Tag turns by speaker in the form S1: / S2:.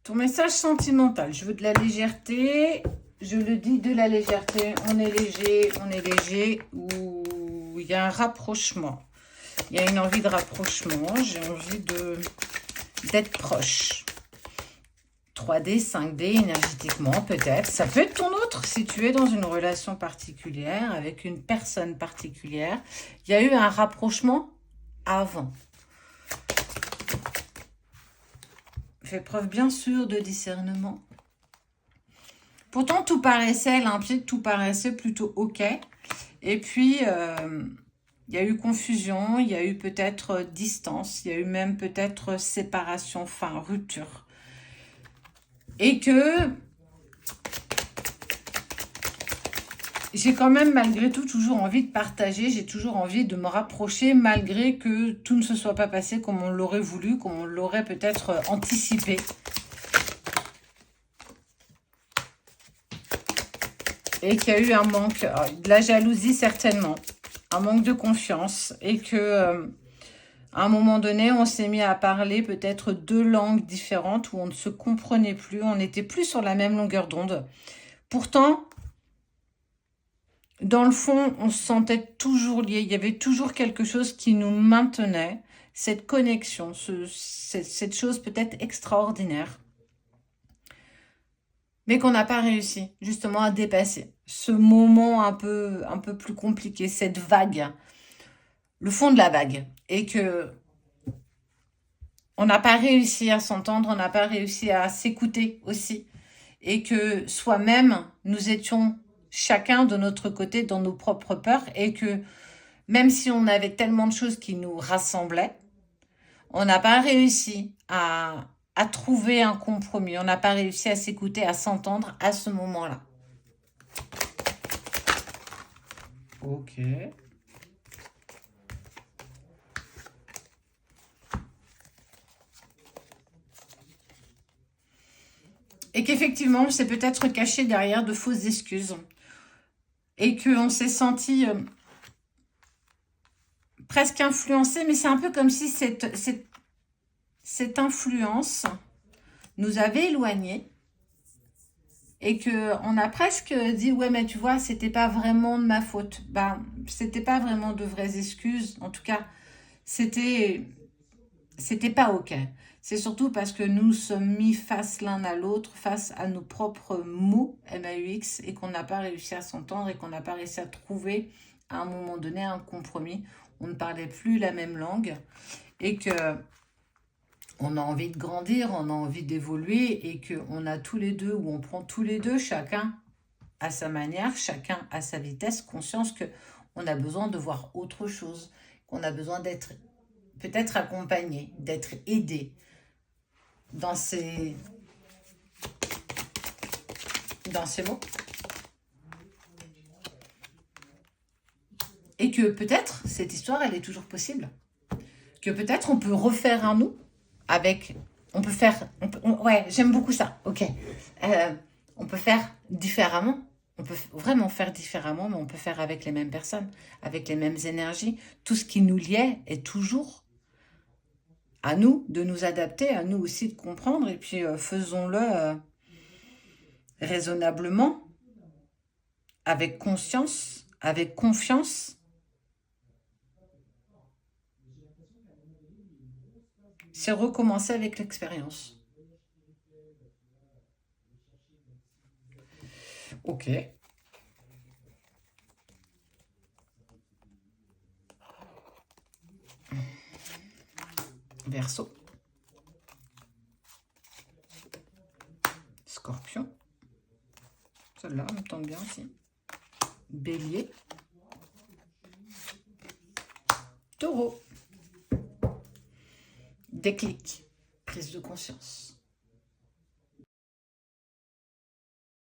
S1: Ton message sentimental, je veux de la légèreté. Je le dis, de la légèreté. On est léger. Ou il y a un rapprochement. Il y a une envie de rapprochement. J'ai envie d'être proche. 3D, 5D, énergétiquement peut-être. Ça peut être ton autre si tu es dans une relation particulière avec une personne particulière. Il y a eu un rapprochement avant. Fais preuve bien sûr de discernement. Pourtant, tout paraissait limpide, tout paraissait plutôt OK. Et puis, il y a eu confusion, il y a eu peut-être distance, il y a eu même peut-être séparation, fin, rupture. Et que j'ai quand même malgré tout toujours envie de partager, j'ai toujours envie de me rapprocher malgré que tout ne se soit pas passé comme on l'aurait voulu, comme on l'aurait peut-être anticipé. Et qu'il y a eu un manque, de la jalousie certainement, un manque de confiance et que à un moment donné, on s'est mis à parler peut-être deux langues différentes où on ne se comprenait plus, on n'était plus sur la même longueur d'onde. Pourtant, dans le fond, on se sentait toujours liés, il y avait toujours quelque chose qui nous maintenait, cette connexion, cette chose peut-être extraordinaire. Mais qu'on n'a pas réussi justement à dépasser ce moment un peu plus compliqué, cette vague, le fond de la vague. Et que on n'a pas réussi à s'entendre, on n'a pas réussi à s'écouter aussi. Et que soi-même, nous étions chacun de notre côté dans nos propres peurs. Et que même si on avait tellement de choses qui nous rassemblaient, on n'a pas réussi à trouver un compromis. On n'a pas réussi à s'écouter, à s'entendre à ce moment-là. Ok. Et qu'effectivement, on s'est peut-être caché derrière de fausses excuses. Et qu'on s'est senti presque influencé, mais c'est un peu comme si cette influence nous avait éloignés. Et qu'on a presque dit, ouais, mais tu vois, c'était pas vraiment de ma faute. Ben, c'était pas vraiment de vraies excuses. En tout cas, c'était pas OK. C'est surtout parce que nous sommes mis face l'un à l'autre, face à nos propres mots, MAUX, et qu'on n'a pas réussi à s'entendre et qu'on n'a pas réussi à trouver, à un moment donné, un compromis. On ne parlait plus la même langue et que on a envie de grandir, on a envie d'évoluer et qu'on a tous les deux, ou on prend tous les deux, chacun à sa manière, chacun à sa vitesse, conscience qu'on a besoin de voir autre chose, qu'on a besoin d'être peut-être accompagné, d'être aidé dans ces mots. Et que peut-être cette histoire, elle est toujours possible. Que peut-être on peut refaire un nous avec... On peut faire... ouais, j'aime beaucoup ça. Ok. On peut faire différemment. On peut vraiment faire différemment, mais on peut faire avec les mêmes personnes, avec les mêmes énergies. Tout ce qui nous liait est toujours à nous de nous adapter, à nous aussi de comprendre. Et puis faisons-le raisonnablement, avec conscience, avec confiance. C'est recommencer avec l'expérience. Ok. Verseau. Scorpion. Celle-là, on me tente bien aussi. Bélier. Taureau. Déclic. Prise de conscience.